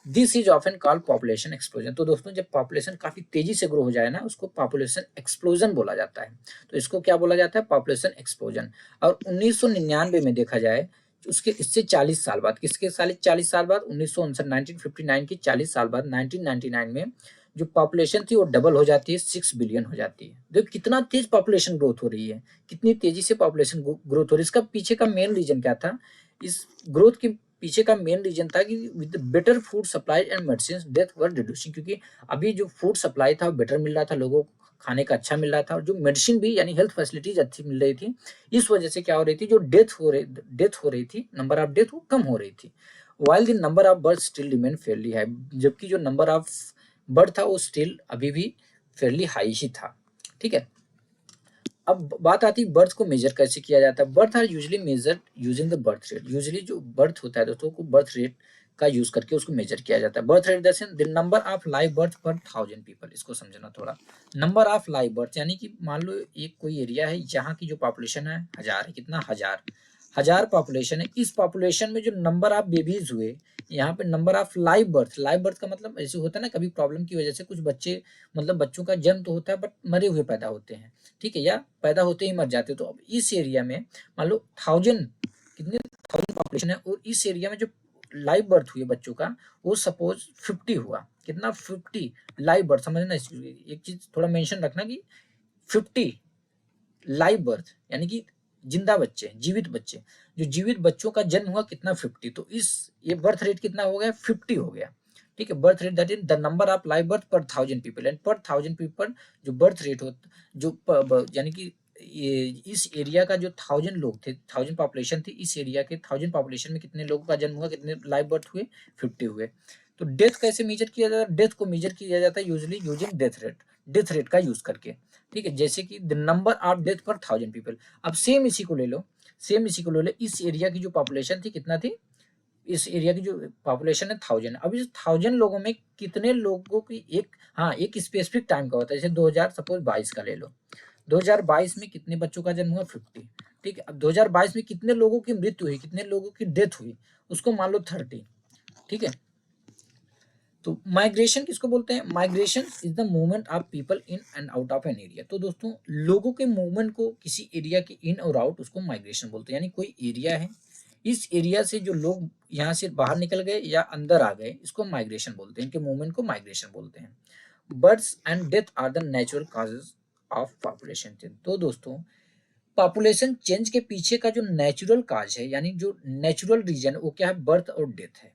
This is often called population explosion. तो दोस्तों जब पॉपुलेशन काफी तेजी से ग्रो हो जाए ना, उसको पॉपुलेशन एक्सप्लोजन बोला जाता है। तो इसको क्या बोला जाता है, पॉपुलेशन एक्सप्लोजन। और 1999 में देखा जाए, उसके इससे 40 साल बाद, किसके 40 साल बाद, 1959 1959 की 40 साल बाद 1999 में जो पॉपुलेशन थी वो डबल हो जाती है, 6 बिलियन हो जाती है। देखो कितना तेज पॉपुलेशन ग्रोथ हो रही है, कितनी तेजी से पॉपुलेशन ग्रोथ हो रही है। इसका पीछे का मेन रीजन क्या था, इस ग्रोथ के पीछे का मेन रीजन था कि with better food supply and medicine death were reducing. क्योंकि अभी जो फूड सप्लाई था वो बेटर मिल रहा था, लोगों को खाने का अच्छा मिल रहा था, और जो मेडिसिन भी यानी हेल्थ फैसिलिटीज अच्छी मिल रही थी। इस वजह से क्या हो रही थी, जो डेथ हो रही थी, नंबर ऑफ डेथ वो कम हो रही थी। While the number of birth still remain fairly high, जबकि जो नंबर ऑफ बर्थ था वो स्टिल अभी भी फेयरली हाई ही था। ठीक है। अब बात आती है बर्थ को मेजर कैसे किया जाता है। Birth are usually measured using the birth rate. Usually जो बर्थ होता है दोस्तों को बर्थ रेट का यूज करके उसको मेजर किया जाता है। Birth rate that's the number of live birth पर 1000 पीपल। इसको समझना थोड़ा, नंबर ऑफ लाइव बर्थ यानी कि मान लो एक कोई एरिया है जहाँ की जो पॉपुलेशन है 1000 है, कितना, 1000 पॉपुलेशन है। इस पॉपुलेशन में जो नंबर ऑफ बेबीज हुए, यहाँ पे number of live birth, live birth का मतलब ऐसे होता है ना, कभी प्रॉब्लम की वजह से कुछ बच्चे, मतलब बच्चों का जन्म तो होता है बट मरे हुए पैदा होते हैं, ठीक है, या पैदा होते ही मर जाते। तो अब इस एरिया में मान लो 1000, कितने 1000 पॉपुलेशन है, और इस एरिया में जो लाइव बर्थ हुई बच्चों का वो सपोज 50 हुआ, कितना, 50 लाइव बर्थ। समझना एक चीज थोड़ा मेंशन रखना कि 50 लाइव बर्थ यानी कि जिंदा बच्चे, जीवित बच्चे, जो जीवित बच्चों का जन्म हुआ कितना, 50। तो इस ये बर्थ रेट कितना हो गया, 50 हो गया। ठीक है। Birth rate that is the number of live birth पर 1000 पीपल, एंड पर 1000 पीपल जो बर्थ रेट हो, जो यानी कि ये इस एरिया का जो 1000 लोग थे, 1000 पॉपुलेशन थी, इस एरिया के 1000 पॉपुलेशन में कितने लोगों का जन्म हुआ, कितने लाइव बर्थ हुए, 50 हुए। तो डेथ कैसे मेजर किया जाता है, डेथ को मेजर किया जाता है यूजुअली यूजिंग डेथ रेट का यूज करके। ठीक है। जैसे कि द नंबर ऑफ डेथ पर 1000 पीपल। अब सेम इसी को ले लो, इस एरिया की जो पॉपुलेशन थी कितना थी, इस एरिया की जो पॉपुलेशन है 1000। अब इस 1000 लोगों में कितने लोगों की एक, हाँ, एक स्पेसिफिक टाइम का होता है, जैसे 2000 सपोज 22 का ले लो, 2022 में कितने बच्चों का जन्म हुआ, 50। ठीक है। अब 2022 में कितने लोगों की मृत्यु हुई, कितने लोगों की डेथ हुई, उसको मान लो 30। ठीक है। तो माइग्रेशन किसको बोलते हैं, migration is the movement of people in and out of an area. तो दोस्तों लोगों के मूवमेंट को किसी एरिया के इन और आउट, उसको माइग्रेशन बोलते हैं। यानी कोई एरिया है, इस एरिया से जो लोग यहाँ से बाहर निकल गए या अंदर आ गए, इसको माइग्रेशन बोलते हैं, इनके मूवमेंट को माइग्रेशन बोलते हैं। Births and death are the natural causes of population change. तो दोस्तों पॉपुलेशन चेंज के पीछे का जो नेचुरल काज है, यानी जो नेचुरल रीजन, वो क्या है, बर्थ और डेथ है।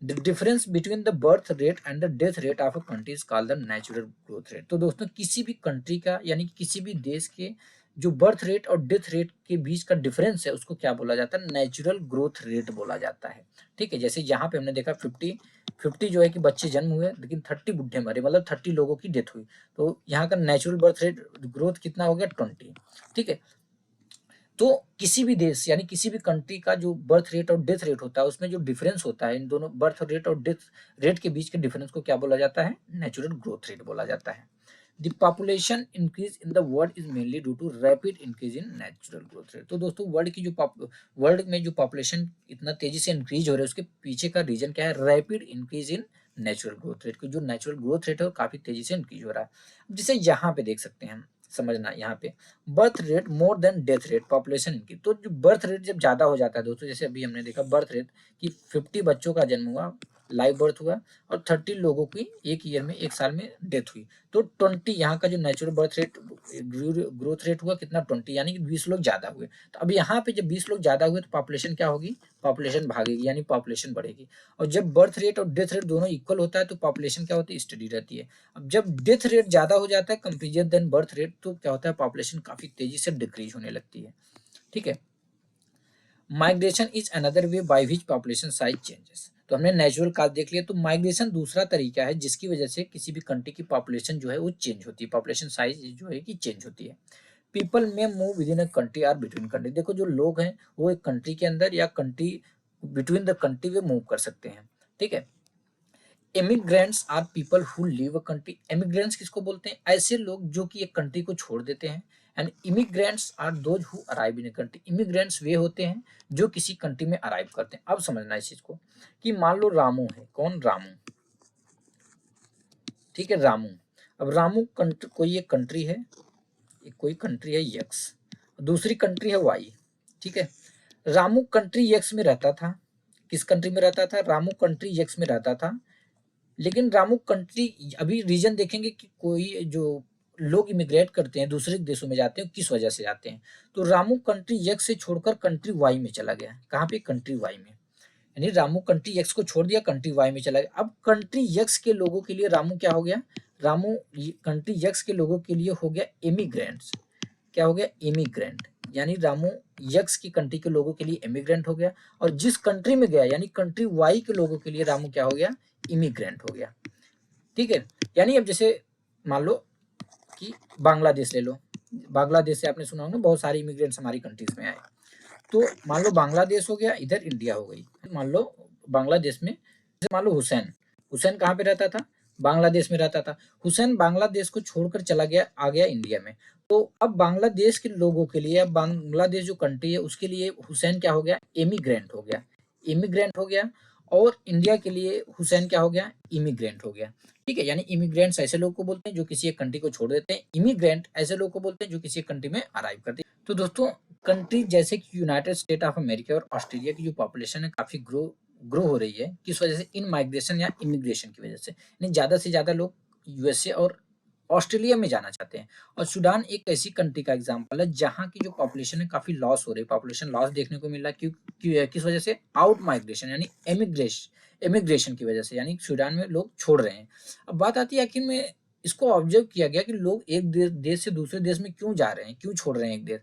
The difference between the birth rate and the death rate of a country is called the natural growth rate। तो दोस्तों किसी भी कंट्री का यानी कि किसी भी देश के जो बर्थ रेट और डेथ रेट के बीच का डिफरेंस है उसको क्या बोला जाता है, नेचुरल ग्रोथ रेट बोला जाता है। ठीक है, जैसे यहाँ पे हमने देखा 50 जो है कि बच्चे जन्म हुए लेकिन 30 बुढ़े मरे, मतलब 30 लोगों की डेथ हुई, तो यहाँ का नेचुरल बर्थ रेट ग्रोथ कितना हो गया, 20। ठीक है, तो किसी भी देश यानी किसी भी कंट्री का जो बर्थ रेट और डेथ रेट होता है उसमें जो डिफरेंस होता है इन दोनों बर्थ रेट और डेथ रेट के बीच के डिफरेंस को क्या बोला जाता है, नेचुरल ग्रोथ रेट बोला जाता है। The population increase in the world is mainly due to rapid increase in natural growth rate. तो दोस्तों वर्ल्ड में जो पॉपुलेशन इतना तेजी से इंक्रीज हो रहा है उसके पीछे का रीजन क्या है, rapid increase in natural growth rate. जो नेचुरल ग्रोथ रेट है वो काफी तेजी से इंक्रीज हो रहा है। जैसे यहाँ पे देख सकते हैं हम, समझना यहाँ पे birth rate more than death rate population इनकी, तो जो बर्थ रेट जब ज्यादा हो जाता है दोस्तों, जैसे अभी हमने देखा बर्थ रेट कि 50 बच्चों का जन्म हुआ, लाइव बर्थ हुआ, और 30 लोगों की एक ईयर में, एक साल में डेथ हुई, तो 20 यहाँ का जो natural birth rate growth rate हुआ कितना, 20, यानी कि 20 लोग ज्यादा हुए। तो अब यहाँ पे जब 20 लोग ज्यादा हुए तो पॉपुलेशन क्या होगी, पॉपुलेशन भागेगी यानी पॉपुलेशन बढ़ेगी। और जब बर्थ रेट और डेथ रेट दोनों इक्वल होता है तो पॉपुलेशन क्या होती है, स्टडी रहती है। अब जब डेथ रेट ज्यादा हो जाता है कंपेरिजन देन बर्थ रेट, तो क्या होता है, पॉपुलेशन काफी तेजी से डिक्रीज होने लगती है। ठीक है, migration is another way by which population size changes. तो हमने नेचुरल काज देख लिया, तो माइग्रेशन दूसरा तरीका है जिसकी वजह से किसी भी कंट्री की पॉपुलेशन जो है वो चेंज होती है, पॉपुलेशन साइज जो है कि चेंज होती है। People may move within a country or between country. देखो जो लोग हैं वो एक कंट्री के अंदर या कंट्री बिटवीन द कंट्री वे मूव कर सकते हैं। ठीक है, immigrants are people who leave a country. Immigrants किसको बोलते हैं, ऐसे लोग जो कि एक कंट्री को छोड़ देते हैं। And immigrants are those who arrive in a country. Immigrants वे होते हैं जो किसी कंट्री में अराइव करते हैं। अब समझना इस चीज को कि मान लो रामू है, कौन, रामू, ठीक है, रामू। अब रामू कोई एक कंट्री है, कोई कंट्री है यक्स, दूसरी कंट्री है वाई। ठीक है, रामू कंट्री यक्स में रहता था। किस कंट्री में रहता था, रामू कंट्री यक्स में रहता था, लेकिन रामू कंट्री, अभी रीजन देखेंगे कि कोई जो लोग इमिग्रेट करते हैं दूसरे देशों में जाते हैं किस वजह से जाते हैं, तो रामू कंट्री एक्स से छोड़कर कंट्री वाई में चला गया। कहाँ पे, कंट्री वाई में, यानी रामू कंट्री एक्स को छोड़ दिया, कंट्री वाई में चला गया। अब कंट्री एक्स के लोगों के लिए रामू क्या हो गया, रामू कंट्री एक्स के लोगों के लिए हो गया इमिग्रेंट्स। क्या हो गया, इमिग्रेंट, यानी रामू यक्स की कंट्री के लोगों के लिए इमिग्रेंट हो गया, और जिस कंट्री में गया यानी कंट्री वाई के लोगों के लिए रामू क्या हो गया, इमिग्रेंट हो गया। ठीक है, यानी अब जैसे मान लो कि बांग्लादेश ले लो, बांग्लादेश से आपने सुना होगा बहुत सारे इमिग्रेंट्स हमारी कंट्रीज में आए, तो मान लो बांग्लादेश हो गया, इधर इंडिया हो गई। मान लो बांग्लादेश में, जैसे मान लो हुसैन, हुसैन कहाँ पे रहता था, बांग्लादेश में रहता था। हुसैन बांग्लादेश को छोड़कर चला गया, आ गया इंडिया में, तो अब बांग्लादेश के लोगों के लिए, अब बांग्लादेश जो कंट्री है उसके लिए हुसैन क्या हो गया, इमिग्रेंट हो गया, इमिग्रेंट हो गया। और इंडिया के लिए हुसैन क्या हो गया, इमिग्रेंट हो गया। ठीक है, यानी इमिग्रेंट्स ऐसे लोग को बोलते हैं जो किसी एक कंट्री को छोड़ देते हैं, इमिग्रेंट ऐसे लोग को बोलते हैं जो किसी एक कंट्री में अराइव करते हैं। तो दोस्तों कंट्री जैसे कि यूनाइटेड स्टेट ऑफ अमेरिका और ऑस्ट्रेलिया की जो पॉपुलेशन है काफी ग्रो हो रही है, किस वजह से, इन माइग्रेशन या इमिग्रेशन की वजह से, यानी ज्यादा से ज्यादा लोग यूएसए और ऑस्ट्रेलिया में जाना चाहते हैं। और सूडान एक ऐसी कंट्री का एग्जांपल है जहां की जो पॉपुलेशन है काफी लॉस हो रही है, पॉपुलेशन लॉस देखने को मिल रहा है, किस वजह से, आउट माइग्रेशन यानी इमिग्रेशन की वजह से, यानी सूडान में लोग छोड़ रहे हैं। अब बात आती है आखिर में, इसको ऑब्जर्व किया गया कि लोग एक देश से दूसरे देश में क्यों जा रहे हैं, क्यों छोड़ रहे हैं एक देश।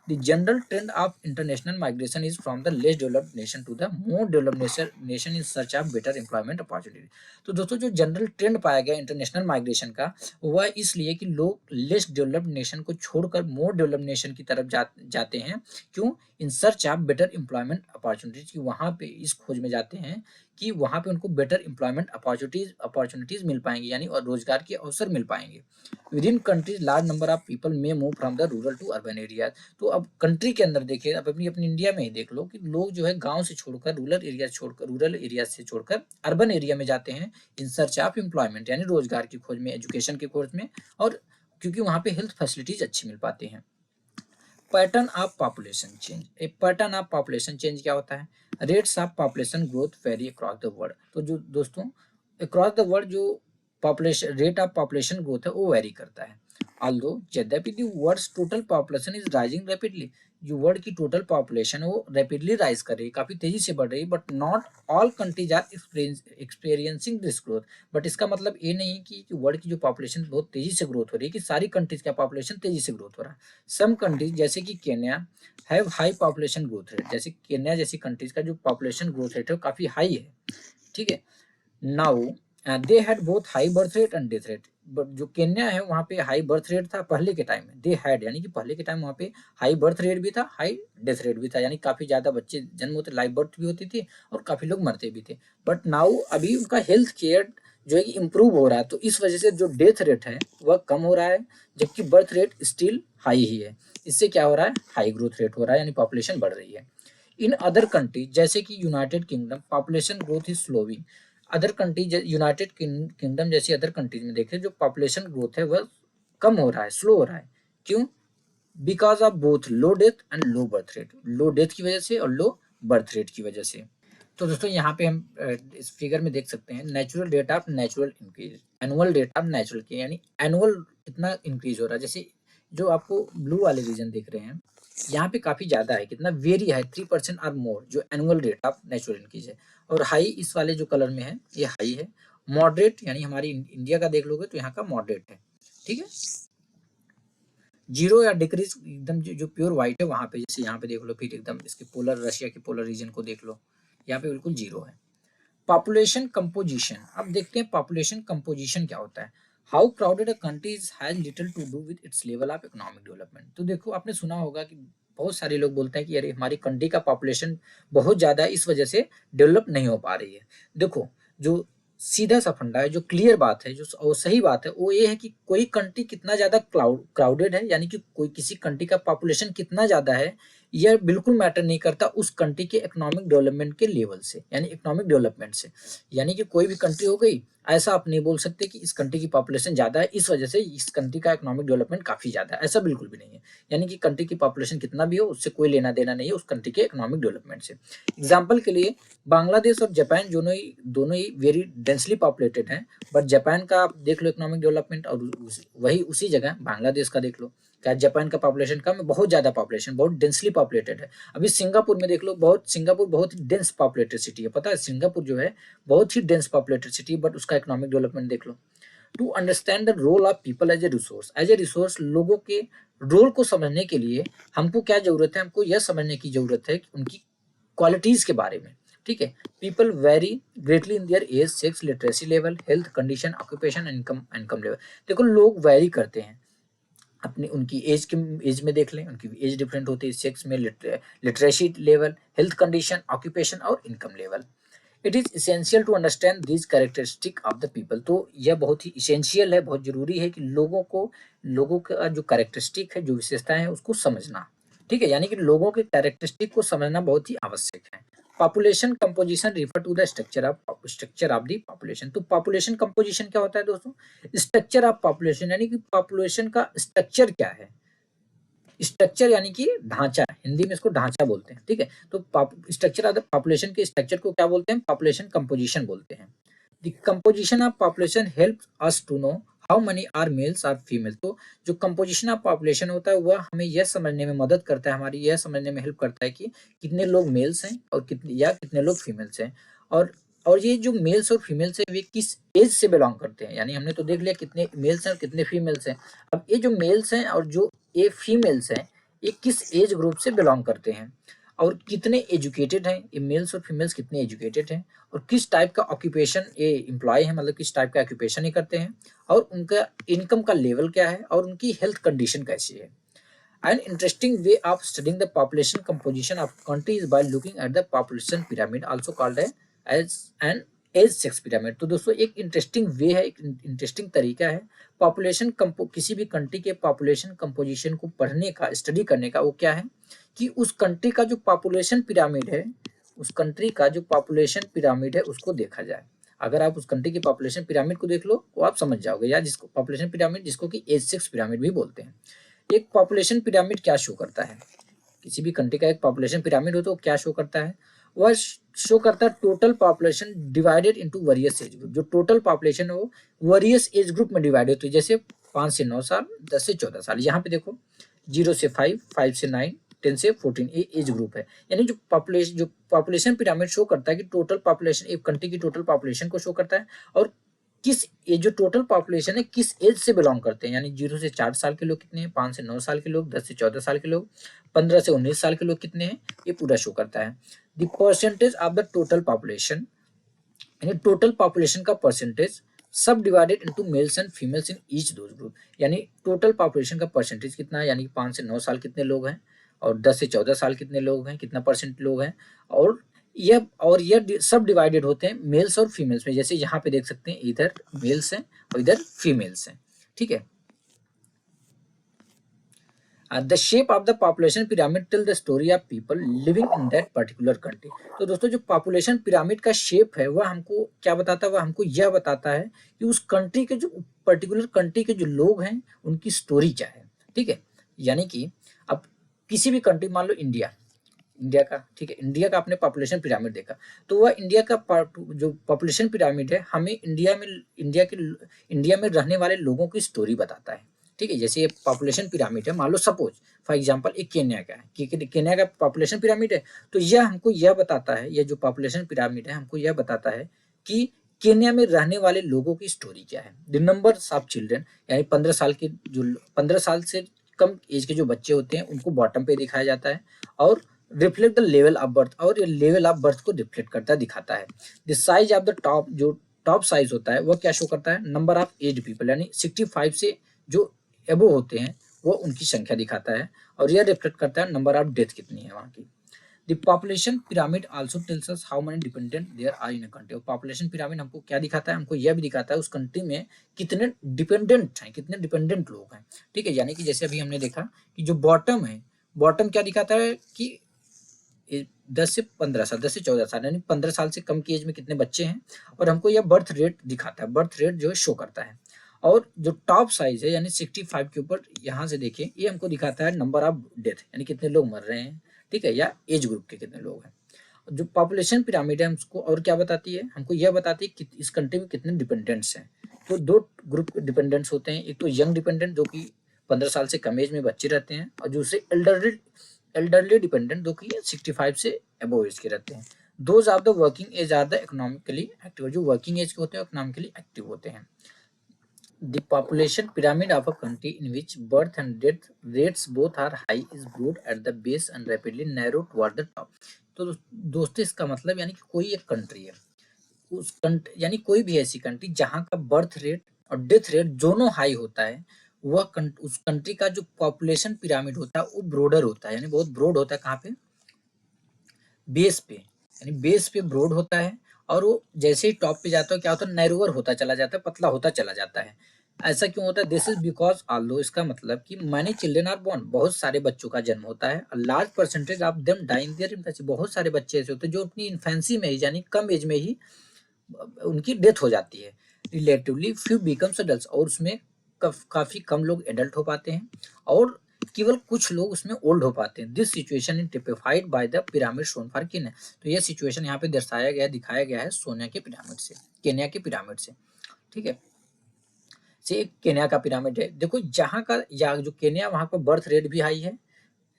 The general trend of international migration is from the less developed nation to the more developed nation in search of better employment opportunity. तो दोस्तों जो जनरल ट्रेंड पाया गया इंटरनेशनल माइग्रेशन का, वह इसलिए कि लोग लेस डेवलप्ड नेशन को छोड़कर मोर डेवलप्ड नेशन की तरफ जाते हैं। क्यों, इन search of better employment opportunities, कि वहां पे इस खोज में जाते हैं कि वहां पे उनको बेटर एम्प्लॉयमेंट अपॉर्चुनिटीज मिल पाएंगे, यानी और रोजगार के अवसर मिल पाएंगे। Within countries large number of people may move from the rural to urban area. तो अब कंट्री के अंदर देखिए, अब अपनी अपनी इंडिया में ही देख लो कि लोग जो है गांव से छोड़कर रूरल एरिया से छोड़कर अर्बन एरिया में जाते हैं इन सर्च ऑफ एम्प्लॉयमेंट, यानी रोजगार की खोज में, एजुकेशन की खोज में, और क्योंकि वहां पे हेल्थ फैसिलिटीज अच्छी मिल पाती हैं। पैटर्न ऑफ पॉपुलेशन चेंज, एक पैटर्न ऑफ पॉपुलेशन चेंज क्या होता है, rates of population growth vary across the world. तो जो दोस्तों अक्रॉस द वर्ल्ड जो population rate of population growth है वो वेरी करता है। ऑल्दो यद्यपि the world's total population is rising rapidly, जो वर्ल्ड की टोटल पॉपुलेशन है वो रैपिडली राइज कर रही है, काफी तेजी से बढ़ रही है, but not all countries are experiencing this growth. But इसका मतलब ये नहीं कि वर्ल्ड की जो पॉपुलेशन बहुत तेजी से ग्रोथ हो रही है कि सारी कंट्रीज का पॉपुलेशन तेजी से ग्रोथ हो रहा है। सम कंट्रीज जैसे कि Kenya have high population growth rate, जैसे केन्या जैसी कंट्रीज का जो पॉपुलेशन ग्रोथ रेट है वो काफी हाई है, ठीक है। Now they had both high birth rate and death rate, but जो केन्या है वहाँ पे हाई बर्थ रेट था पहले के टाइम में, दे हैड यानी कि पहले के टाइम वहाँ पे हाई बर्थ रेट भी था, हाई डेथ रेट भी था, यानी काफी ज्यादा बच्चे जन्म होते, लाइव बर्थ भी होती थी और काफी लोग मरते भी थे। बट नाउ अभी उनका हेल्थ केयर जो है इम्प्रूव हो रहा है, तो इस वजह से जो डेथ रेट है वह कम हो रहा है, जबकि बर्थ रेट स्टिल हाई ही है। इससे क्या हो रहा है, हाई ग्रोथ रेट हो रहा है, यानी पॉपुलेशन बढ़ रही है। इन अदर कंट्रीज जैसे कि United kingdom population growth is slowing, other countries United kingdom जैसी अदर कंट्रीज में देखें जो पॉपुलेशन ग्रोथ है वह कम हो रहा है, स्लो हो रहा है। क्यों? Because of both low death and low birth rate, low death की वजह से और लो बर्थ रेट की वजह से। तो दोस्तों यहाँ पे हम इस फिगर में देख सकते हैं natural rate of natural increase, annual rate of natural की, यानी एनुअल कितना इंक्रीज हो रहा है। जैसे जो आपको ब्लू वाले रीजन देख रहे हैं यहाँ पे काफी ज्यादा है, कितना वेरी है 3% और मोर जो annual rate of natural increase है, और हाई इस वाले जो कलर में है ये हाई है। मॉडरेट यानी हमारी इंडिया का देख लोगे तो यहाँ का मॉडरेट है, ठीक है। जीरो या डिक्रीज एकदम जो प्योर व्हाइट है वहां पे, जैसे यहाँ पे देख लो, फिर एकदम इसके पोलर रशिया के पोलर रीजन को देख लो, यहाँ पे बिल्कुल जीरो है। पॉपुलेशन कंपोजिशन, अब देखते हैं पॉपुलेशन कंपोजिशन क्या होता है। How crowded a country has little to do with its level of economic development. तो देखो आपने सुना होगा कि बहुत सारे लोग बोलते हैं कि अरे हमारी कंट्री का पॉपुलेशन बहुत ज्यादा है, इस वजह से डेवलप नहीं हो पा रही है। देखो जो सीधा सा फंडा है, जो क्लियर बात है, जो और सही बात है, वो ये है कि कोई कंट्री कितना ज्यादा क्राउडेड है, यानी कि कोई किसी कंट्री का पॉपुलेशन कितना ज्यादा है, यह बिल्कुल मैटर नहीं करता उस कंट्री के इकोनॉमिक डेवलपमेंट के लेवल से, यानी इकोनॉमिक डेवलपमेंट से। यानी कि कोई भी कंट्री हो गई, ऐसा आप नहीं बोल सकते कि इस कंट्री की पॉपुलेशन ज्यादा है इस वजह से इस कंट्री का इकोनॉमिक डेवलपमेंट काफी ज्यादा है, ऐसा बिल्कुल भी नहीं है। यानी कि कंट्री की पॉपुलेशन कितना भी हो उससे कोई लेना देना नहीं है उस कंट्री के इकोनॉमिक डेवलपमेंट से। एग्जाम्पल के लिए बांग्लादेश और जापान दोनों ही वेरी डेंसली पॉपुलेटेड हैं, बट जापान का आप देख लो इकोनॉमिक डेवलपमेंट, और वही उसी जगह बांग्लादेश का देख लो, क्या जापान का पॉपुलेशन कम है, बहुत ज्यादा पॉपुलेशन, बहुत डेंसली पॉपुलेटेड है। अभी सिंगापुर में देख लो, सिंगापुर बहुत ही डेंस पॉपुलेटेड सिटी है, पता है सिंगापुर जो है बहुत ही डेंस पॉपुलेटेड सिटी है, बट उसका इकोनॉमिक डेवलपमेंट देख लो। To understand the role of people as a resource, लोगों के रोल को समझने के लिए हमको क्या जरूरत है, हमको यह समझने की जरूरत है कि उनकी क्वालिटीज के बारे में, ठीक है। People vary greatly in their age, sex, literacy level, health condition, occupation, income level. देखो लोग वेरी करते हैं अपनी उनकी एज में देख लें, उनकी एज डिफरेंट होती है, सेक्स में, literacy level, health condition, occupation और income level. It is essential to understand this characteristic of the people, तो यह बहुत ही इसेंशियल है, बहुत जरूरी है कि लोगों का जो कैरेक्टरिस्टिक है, जो विशेषताएं हैं उसको समझना, ठीक है। यानी कि लोगों के कैरेक्टरिस्टिक को समझना बहुत ही आवश्यक है। Population composition refer to the structure of the population. तो पॉपुलेशन कंपोजिशन क्या होता है दोस्तों? स्ट्रक्चर ऑफ पॉपुलेशन, यानी कि पॉपुलेशन का स्ट्रक्चर क्या है। स्ट्रक्चर यानी कि ढांचा, हिंदी में इसको ढांचा बोलते हैं, ठीक है। तो स्ट्रक्चर ऑफ द पॉपुलेशन के स्ट्रक्चर को क्या बोलते हैं? पॉपुलेशन कंपोजिशन बोलते हैं। The composition of population helps us to know how many are males or female. तो जो कंपोजिशन ऑफ पॉपुलेशन होता है वह हमें यह समझने में मदद करता है, हमारी यह समझने में हेल्प करता है कि कितने लोग मेल्स हैं और कितने लोग फीमेल्स हैं, और ये जो मेल्स और फीमेल्स हैं वे किस एज से बिलोंग करते हैं। यानी हमने तो देख लिया कितने मेल्स हैं और कितने फीमेल्स हैं। अब ये जो मेल्स हैं और जो ये फीमेल्स हैं, ये किस एज ग्रुप से बिलोंग करते हैं, और कितने एजुकेटेड हैं ये मेल्स और फीमेल्स, कितने एजुकेटेड हैं, और किस टाइप का ऑक्यूपेशन ये एम्प्लॉय है, मतलब किस टाइप का ऑक्यूपेशन ये करते हैं, और उनका इनकम का लेवल क्या है, और उनकी हेल्थ कंडीशन कैसी है। An interesting way of studying the population composition of country is by looking at the population pyramid, also called as an age sex pyramid. तो दोस्तों एक इंटरेस्टिंग वे है, एक इंटरेस्टिंग तरीका है किसी भी कंट्री के पॉपुलेशन कंपोजिशन को पढ़ने का, स्टडी करने का। वो क्या है कि उस कंट्री का जो पॉपुलेशन पिरामिड है, उस कंट्री का जो पॉपुलेशन पिरामिड है उसको देखा जाए। अगर आप उस कंट्री के पॉपुलेशन पिरामिड को देख लो तो आप समझ जाओगे, या जिसको पॉपुलेशन पिरामिड, जिसको कि एज सेक्स पिरामिड भी बोलते हैं। एक पॉपुलेशन पिरामिड क्या शो करता है? किसी भी कंट्री का एक पॉपुलेशन पिरामिड हो तो क्या शो करता है? वह शो करता है total population divided into various as group. जो टोटल पॉपुलेशन है वो वेरियस एज ग्रुप में डिवाइड होती है। जैसे 5 से 9 साल, 10 से 14 साल। यहाँ पे देखो 0 से 5, 5 से 9, 10 से 14 ये एज ग्रुप है। यानी जो पॉपुलेशन पिरामिड शो करता है कि टोटल पॉपुलेशन एक कंट्री की टोटल पॉपुलेशन को शो करता है, और किस ये जो टोटल पॉपुलेशन है किस एज से बिलोंग करते हैं। यानी 0 से 4 साल के लोग कितने हैं, 5 से 9 साल के लोग, 10 से 14 साल के लोग, 15 से 19 साल के लोग कितने हैं, ये पूरा शो करता है। The percentage of the total population, यानी टोटल पॉपुलेशन का परसेंटेज सब divided into mails and females in each those group. यानी टोटल पॉपुलेशन का परसेंटेज कितना है, यानी 5 से 9 साल कितने लोग हैं, और 10 से 14 साल कितने लोग हैं, कितना परसेंट लोग हैं, और यह सब डिवाइडेड होते हैं मेल्स और फीमेल्स में। जैसे यहाँ पे देख सकते हैं इधर मेल्स हैं और इधर फीमेल्स हैं, ठीक है। The shape of the population pyramid tell the story of people living in that particular country. तो दोस्तों जो पॉपुलेशन पिरामिड का शेप है वह हमको क्या बताता है, वह हमको यह बताता है कि उस कंट्री के जो पर्टिकुलर कंट्री के जो लोग हैं उनकी स्टोरी क्या है, ठीक है। यानी कि अब किसी भी कंट्री, मान लो इंडिया का, ठीक है, इंडिया का आपने पॉपुलेशन पिरामिड देखा, तो वह इंडिया का जो पॉपुलेशन पिरामिड है हमें इंडिया में रहने वाले लोगों की स्टोरी बताता है, ठीक है। जैसे ये पॉपुलेशन पिरामिड है, मान लो सपोज फॉर एग्जांपल एक केन्या का है, कि केन्या का पॉपुलेशन पिरामिड है, तो यह हमको यह बताता है, यह जो पॉपुलेशन पिरामिड है हमको यह बताता है कि केन्या में रहने वाले लोगों की स्टोरी क्या है। द नंबर्स ऑफ चिल्ड्रन, यानी 15 साल से कम एज के जो बच्चे होते हैं उनको बॉटम पे दिखाया जाता है, और reflect the level of birth, और ये लेवल ऑफ बर्थ को रिफ्लेक्ट करता दिखाता है। The size of the top, जो टॉप साइज होता है वह क्या शो करता है, नंबर ऑफ एज पीपल, यानी 65 से जो एबो होते हैं वो उनकी संख्या दिखाता है, और यह रिफ्लेक्ट करता है नंबर ऑफ डेथ कितनी है वहाँ की। The population pyramid also tells us how many dependent there are in a country. Population pyramid हमको क्या दिखाता है, हमको यह भी दिखाता है उस कंट्री में कितने डिपेंडेंट हैं, कितने डिपेंडेंट लोग हैं, ठीक है। यानी कि जैसे अभी हमने देखा कि जो बॉटम है, बॉटम क्या दिखाता है कि 10 से 15 साल, 10 से 14 साल, यानी 15 साल से कम की एज में कितने बच्चे हैं, और हमको यह बर्थ रेट दिखाता है, बर्थ रेट जो है शो करता है। और जो टॉप साइज है यानी 65 के ऊपर यहाँ से देखें, ये हमको दिखाता है नंबर ऑफ डेथ, यानी कितने लोग मर रहे हैं, ठीक है, या एज ग्रुप के कितने लोग हैं। जो पॉपुलेशन पिरामिड है हमको और क्या बताती है, हमको यह बताती है कि इस कंट्री में कितने डिपेंडेंट्स हैं। तो दो ग्रुप डिपेंडेंट्स होते हैं, एक तो यंग डिपेंडेंट जो कि 15 साल से कम एज में बच्चे रहते हैं, और दूसरे एल्डरली डिपेंडेंट जो कि 65 से अबव एज के रहते हैं। Those of the working age are the economically active, जो वर्किंग एज के होते हैं इकोनॉमिकली एक्टिव होते हैं। The population pyramid of a country in which birth and death rates both are high is broad at the base and rapidly narrow toward the top। तो दोस्तों इसका मतलब यानी कि कोई एक कंट्री है, यानी कोई भी ऐसी कंट्री जहाँ का बर्थ रेट और डेथ रेट दोनों हाई होता है, वह उस कंट्री का जो पॉपुलेशन पिरामिड होता है वो ब्रॉडर होता है, यानी बहुत ब्रॉड होता है। कहाँ पे, बेस पे, यानी बेस पे ब्रॉड होता है, और वो जैसे ही टॉप पे जाता है क्या होता है, नैरोवर होता चला जाता है, पतला होता चला जाता है। ऐसा क्यों होता है, दिस इज बिकॉज ऑल्दो, इसका मतलब कि मैनी चिल्ड्रन आर बोर्न, बहुत सारे बच्चों का जन्म होता है, large percentage of them die in their infancy, बहुत सारे बच्चे ऐसे होते हैं जो अपनी इन्फेंसी में ही यानी कम एज में ही उनकी डेथ हो जाती है। रिलेटिवली फ्यू बिकम्स एडल्ट्स, और उसमें काफी कम लोग एडल्ट हो पाते हैं, और केवल कुछ लोग उसमें ओल्ड हो पाते हैं। This situation is typified by the pyramid shown for Kenya. तो यह सिचुएशन यहाँ पे दर्शाया गया, दिखाया गया है सोनिया के पिरामिड से, केन्या के पिरामिड से, ठीक है। से केन्या का पिरामिड है, देखो जहाँ का या जो केन्या वहाँ पर बर्थ रेट भी हाई है,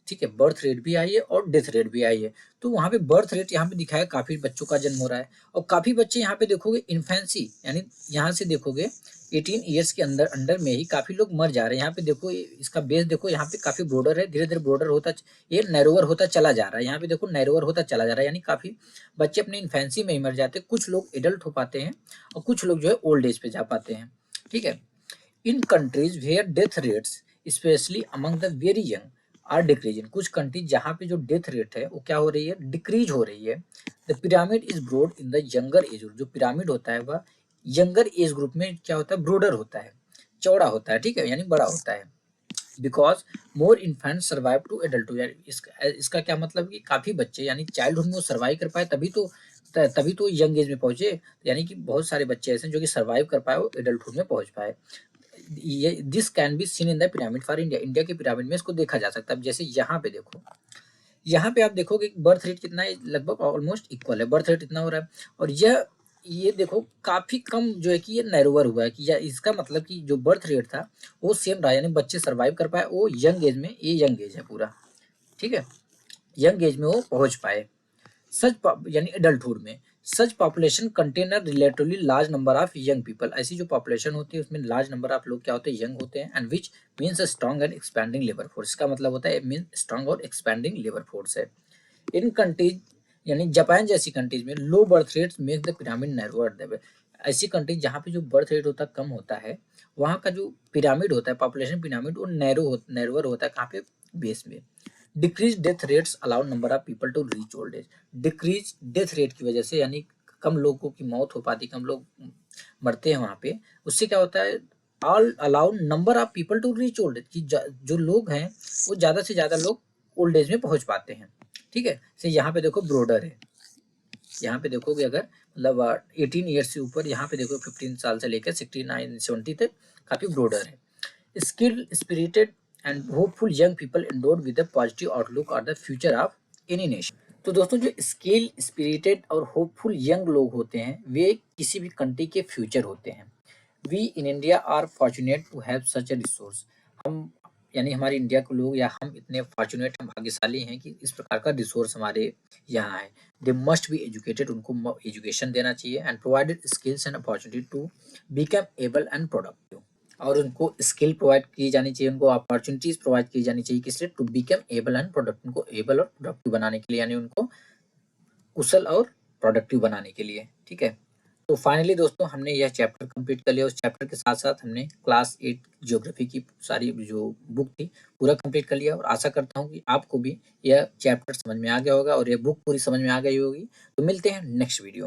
ठीक है, बर्थ रेट भी आई है और डेथ रेट भी आई है। तो वहाँ पे बर्थ रेट यहाँ पे दिखाया, काफी बच्चों का जन्म हो रहा है, और काफी बच्चे यहाँ पे देखोगे इन्फेंसी, यानी यहाँ से देखोगे 18 ईयर्स के अंदर में ही काफी लोग मर जा रहे हैं। यहाँ पे देखो इसका बेस देखो, यहाँ पे काफी ब्रॉडर है, धीरे धीरे ब्रॉडर होता, ये नैरोवर होता चला जा रहा है। यहाँ पे देखो नैरोवर होता चला जा रहा है, यानी काफी बच्चे अपने इन्फेंसी में ही मर जाते हैं। कुछ लोग एडल्ट हो पाते हैं और कुछ लोग जो है ओल्ड एज पे जा पाते हैं, ठीक है। In countries where death rates especially among the very young are decreasing, कुछ कंट्री जहाँ पे जो डेथ रेट है वो क्या हो रही है, डिक्रीज हो रही है। The pyramid is broad in the younger age group, जो पिरामिड होता है वह यंगर एज ग्रुप में क्या होता है, ब्रॉडर होता है, चौड़ा होता है, ठीक है, यानी बड़ा होता है। Because more infant survive to adult, इसका क्या मतलब कि काफी बच्चे यानी चाइल्डहुड में वो सर्वाइव कर पाए, तभी तो यंग एज में पहुंचे, यानी कि बहुत सारे बच्चे ऐसे जो कि सर्वाइव कर पाए वो एडल्टहुड में पहुंच पाए। ये this can be seen in the pyramid for India, India के पिरामिड में इसको देखा जा सकता है। जैसे यहाँ पे देखो, यहाँ पे आप देखोगे बर्थ रेट कितना है, लगभग ऑलमोस्ट इक्वल है, बर्थ रेट इतना हो रहा है, और यह ये देखो काफ़ी कम जो है कि ये नैरोवर हुआ है कि या इसका मतलब कि जो बर्थ रेट था वो सेम रहा, यानी बच्चे सर्वाइव कर पाए वो यंग एज में, ये यंग एज है पूरा, ठीक है, यंग एज में वो पहुंच पाए। यानी एडल्टहुड में such population contain a relatively large number of young people, ऐसी जो पॉपुलेशन होती है उसमें लार्ज नंबर ऑफ लोग क्या होते हैं, यंग होते हैं, and which means a strong and expanding labour force, इसका मतलब होता है मीन स्ट्रॉन्ग और एक्सपैंडिंग लेबर फोर्स है। इन कंट्रीज यानी जापान जैसी कंट्रीज में low birth rates make the pyramid narrower, ऐसी कंट्रीज जहाँ पे जो बर्थ रेट होता है कम होता है, वहाँ का जो पिरामिड होता है, पॉपुलेशन पिरामिड, वो नैरोअर होता है, कहाँ पे, बेस में। Decrease death rates allow number of people to reach old age, decrease death rate की वजह से, यानी कम लोगों की मौत हो पाती, कम लोग मरते हैं वहाँ पे, उससे क्या होता है, all allow number of people to reach old age, कि जो लोग हैं वो ज़्यादा से ज़्यादा लोग ओल्ड एज में पहुँच पाते हैं, ठीक है। से यहाँ पे देखो ब्रोडर है, यहाँ पे देखोगे अगर मतलब 18 ईयर्स से ऊपर, यहाँ पे देखो 15 साल से लेकर 69 70 तक काफ़ी ब्रोडर है। Skilled spirited and hopeful young people endowed with a positive outlook are the future of any nation. तो दोस्तों जो स्किल स्पिरिटेड और होपफुल यंग लोग होते हैं वे किसी भी कंट्री के फ्यूचर होते हैं। We in India are fortunate to have such a resource, हम यानी हमारे इंडिया के लोग या हम इतने फॉर्चुनेट, हम भाग्यशाली हैं कि इस प्रकार का रिसोर्स हमारे यहाँ है। दे मस्ट बी एजुकेटेड, उनको एजुकेशन देना चाहिए, and provided skills and opportunity to become able and productive, और उनको स्किल प्रोवाइड की जानी चाहिए, उनको अपॉर्चुनिटीज प्रोवाइड की जानी चाहिए, किस लिए, to become able and product, उनको एबल और प्रोडक्टिव बनाने के लिए, यानी उनको कुशल और प्रोडक्टिव बनाने के लिए, ठीक है। तो फाइनली दोस्तों हमने यह चैप्टर कंप्लीट कर लिया, उस चैप्टर के साथ साथ हमने क्लास 8 ज्योग्राफी की सारी जो बुक थी पूरा कंप्लीट कर लिया, और आशा करता हूँ कि आपको भी यह चैप्टर समझ में आ गया होगा और यह बुक पूरी समझ में आ गई होगी। तो मिलते हैं नेक्स्ट वीडियो में।